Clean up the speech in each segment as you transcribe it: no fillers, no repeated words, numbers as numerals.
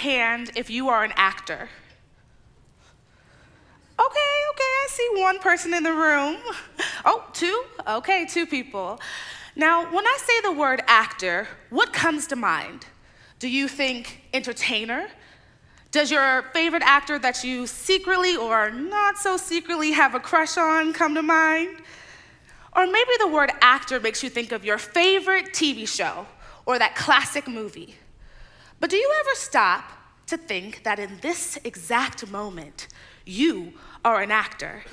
hand if you are an actor. Okay, I see one person in the room. Oh, two? Okay, two people. Now, when I say the word actor, what comes to mind? Do you think entertainer? Does your favorite actor that you secretly or not so secretly have a crush on come to mind? Or maybe the word actor makes you think of your favorite TV show or that classic movie. But do you ever stop to think that in this exact moment, you are an actor?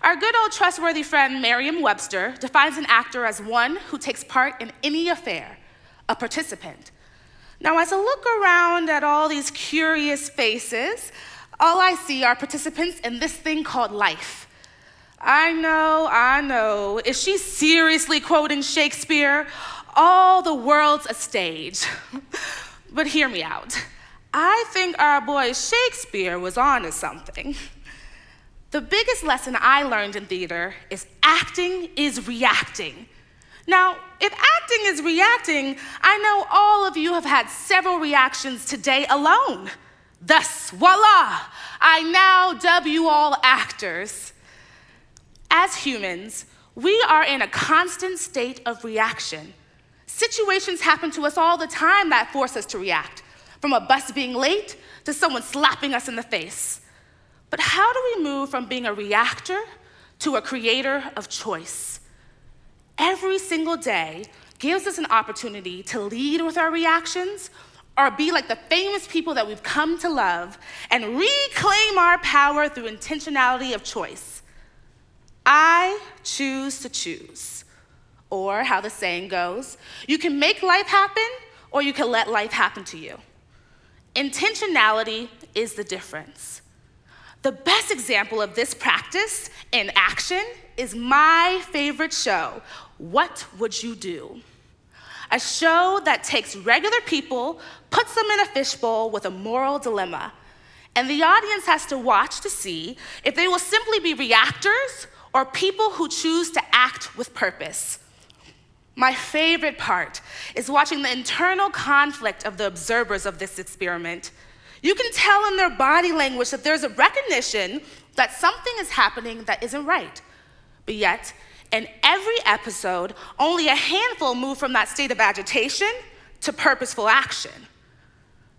Our good old trustworthy friend Merriam-Webster defines an actor as one who takes part in any affair, a participant. Now, as I look around at all these curious faces, all I see are participants in this thing called life. I know. Is she seriously quoting Shakespeare? All the world's a stage. But hear me out. I think our boy Shakespeare was onto something. The biggest lesson I learned in theater is acting is reacting. Now, if acting is reacting, I know all of you have had several reactions today alone. Thus, voila, I now dub you all actors. As humans, we are in a constant state of reaction. Situations happen to us all the time that force us to react, from a bus being late to someone slapping us in the face. But how do we move from being a reactor to a creator of choice? Every single day gives us an opportunity to lead with our reactions or be like the famous people that we've come to love and reclaim our power through intentionality of choice. I choose to choose. Or how the saying goes, you can make life happen or you can let life happen to you. Intentionality is the difference. The best example of this practice in action is my favorite show, What Would You Do? A show that takes regular people, puts them in a fishbowl with a moral dilemma, and the audience has to watch to see if they will simply be reactors or people who choose to act with purpose. My favorite part is watching the internal conflict of the observers of this experiment. You can tell in their body language that there's a recognition that something is happening that isn't right. But yet, in every episode, only a handful move from that state of agitation to purposeful action.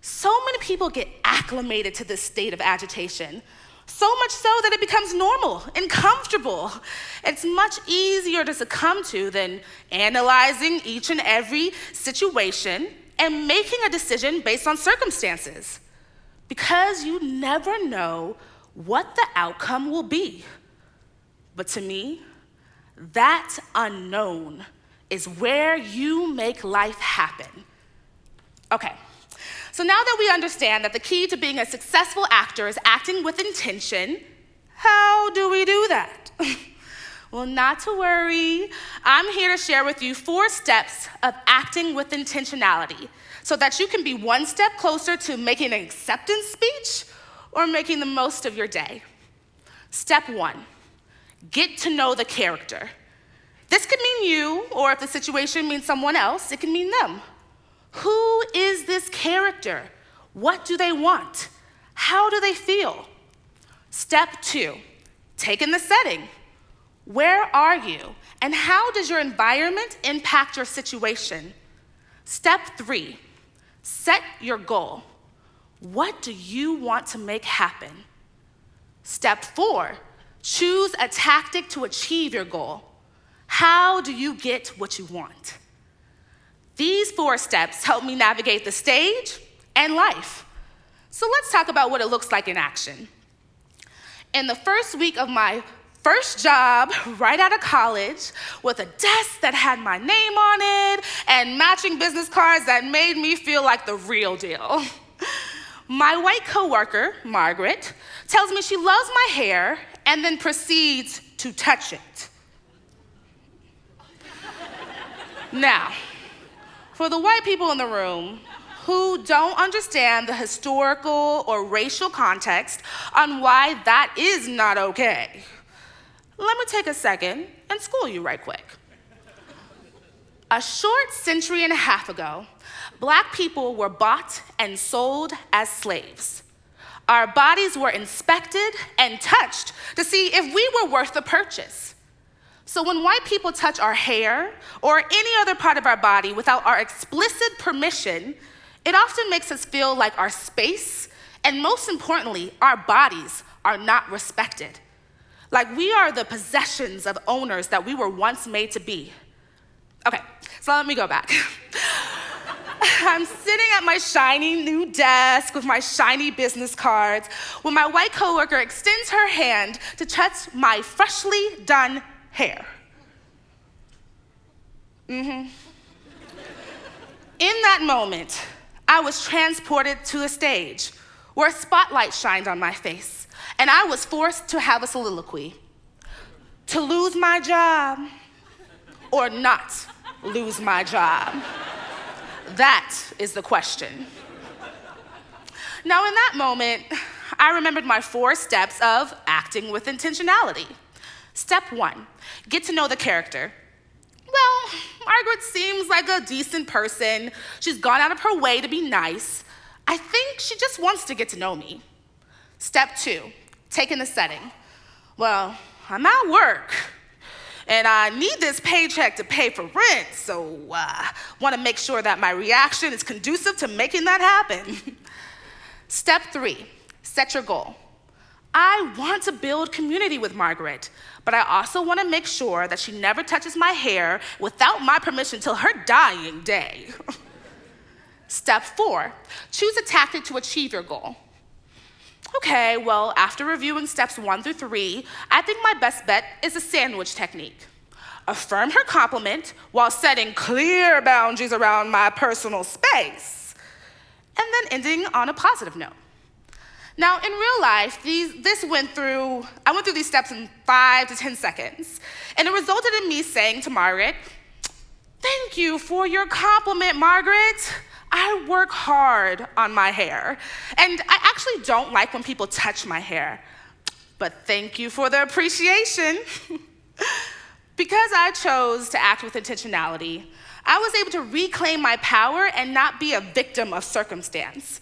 So many people get acclimated to this state of agitation, so much so that it becomes normal and comfortable. It's much easier to succumb to than analyzing each and every situation and making a decision based on circumstances. Because you never know what the outcome will be. But to me, that unknown is where you make life happen. Okay, so now that we understand that the key to being a successful actor is acting with intention, how do we do that? Well, not to worry. I'm here to share with you 4 steps of acting with intentionality so that you can be one step closer to making an acceptance speech or making the most of your day. Step 1, get to know the character. This could mean you, or if the situation means someone else, it can mean them. Who is this character? What do they want? How do they feel? Step 2, take in the setting. Where are you? And how does your environment impact your situation? Step 3, set your goal. What do you want to make happen? Step 4, choose a tactic to achieve your goal. How do you get what you want? These 4 steps help me navigate the stage and life. So let's talk about what it looks like in action. In the first week of my first job right out of college, with a desk that had my name on it and matching business cards that made me feel like the real deal. My white coworker, Margaret, tells me she loves my hair and then proceeds to touch it. Now, for the white people in the room who don't understand the historical or racial context on why that is not okay, let me take a second and school you right quick. A short century and a half ago, Black people were bought and sold as slaves. Our bodies were inspected and touched to see if we were worth the purchase. So when white people touch our hair or any other part of our body without our explicit permission, it often makes us feel like our space, and most importantly, our bodies are not respected. Like we are the possessions of owners that we were once made to be. Okay, so let me go back. I'm sitting at my shiny new desk with my shiny business cards when my white coworker extends her hand to touch my freshly done hair. In that moment, I was transported to a stage where a spotlight shined on my face, and I was forced to have a soliloquy. To lose my job or not lose my job? That is the question. Now, in that moment, I remembered my 4 steps of acting with intentionality. Step 1, get to know the character. Well, Margaret seems like a decent person. She's gone out of her way to be nice. I think she just wants to get to know me. Step 2, take in the setting. Well, I'm at work, and I need this paycheck to pay for rent, so want to make sure that my reaction is conducive to making that happen. Step 3, set your goal. I want to build community with Margaret, but I also want to make sure that she never touches my hair without my permission till her dying day. Step 4, choose a tactic to achieve your goal. Okay, well, after reviewing steps 1 through 3, I think my best bet is a sandwich technique. Affirm her compliment while setting clear boundaries around my personal space, and then ending on a positive note. Now, in real life, I went through these steps in 5 to 10 seconds, and it resulted in me saying to Margaret, "Thank you for your compliment, Margaret. I work hard on my hair, and I actually don't like when people touch my hair, but thank you for the appreciation." Because I chose to act with intentionality, I was able to reclaim my power and not be a victim of circumstance.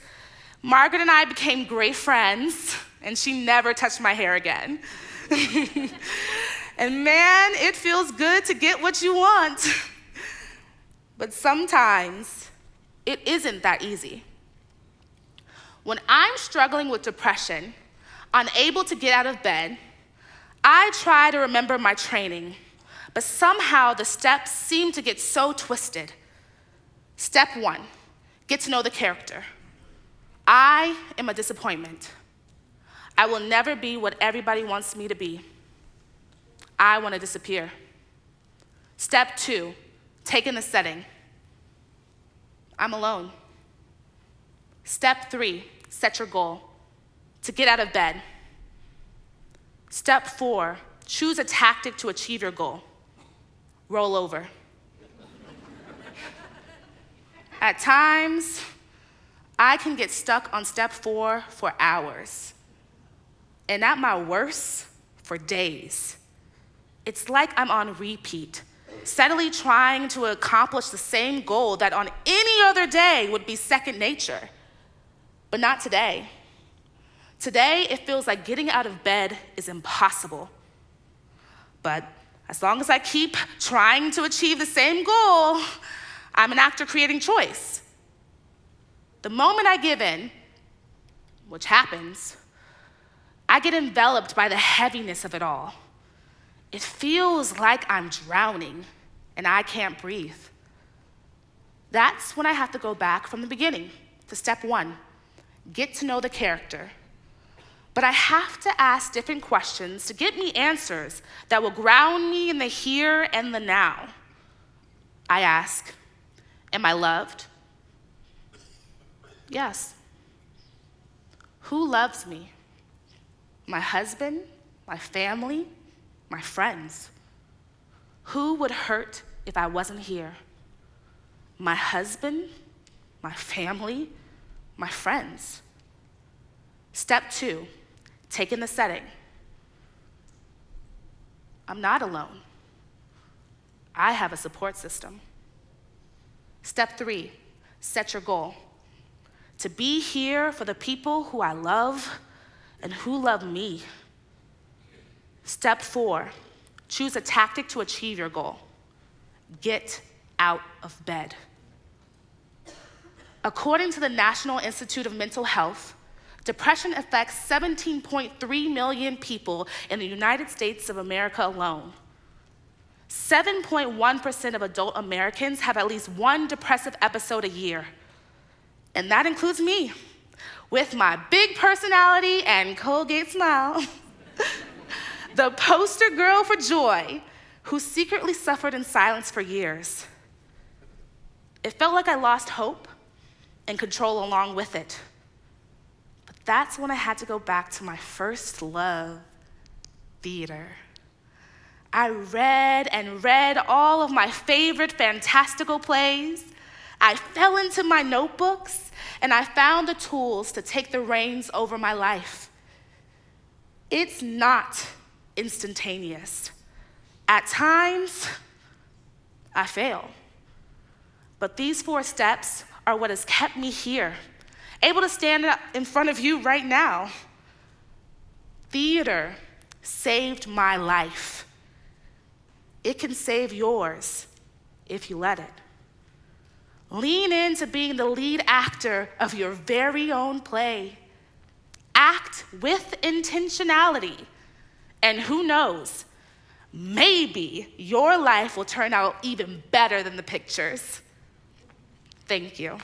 Margaret and I became great friends, and she never touched my hair again. And man, it feels good to get what you want. But sometimes, it isn't that easy. When I'm struggling with depression, unable to get out of bed, I try to remember my training, but somehow the steps seem to get so twisted. Step 1, get to know the character. I am a disappointment. I will never be what everybody wants me to be. I want to disappear. Step 2, take in the setting. I'm alone. Step 3, set your goal. To get out of bed. Step 4, choose a tactic to achieve your goal. Roll over. At times, I can get stuck on step 4 for hours. And at my worst, for days. It's like I'm on repeat, steadily trying to accomplish the same goal that on any other day would be second nature. But not today. Today, it feels like getting out of bed is impossible. But as long as I keep trying to achieve the same goal, I'm an actor creating choice. The moment I give in, which happens, I get enveloped by the heaviness of it all. It feels like I'm drowning and I can't breathe. That's when I have to go back from the beginning to step 1, get to know the character. But I have to ask different questions to get me answers that will ground me in the here and the now. I ask, am I loved? Yes. Who loves me? My husband, my family, my friends. Who would hurt if I wasn't here? My husband, my family, my friends. Step 2, take in the setting. I'm not alone. I have a support system. Step 3, Set your goal. To be here for the people who I love and who love me. Step 4, choose a tactic to achieve your goal. Get out of bed. According to the National Institute of Mental Health, depression affects 17.3 million people in the United States of America alone. 7.1% of adult Americans have at least one depressive episode a year. And that includes me, with my big personality and Colgate smile. The poster girl for joy, who secretly suffered in silence for years. It felt like I lost hope and control along with it. But that's when I had to go back to my first love, theater. I read and read all of my favorite fantastical plays. I fell into my notebooks, and I found the tools to take the reins over my life. It's not instantaneous. At times, I fail. But these 4 steps are what has kept me here, able to stand up in front of you right now. Theater saved my life. It can save yours if you let it. Lean into being the lead actor of your very own play. Act with intentionality. And who knows, maybe your life will turn out even better than the pictures. Thank you.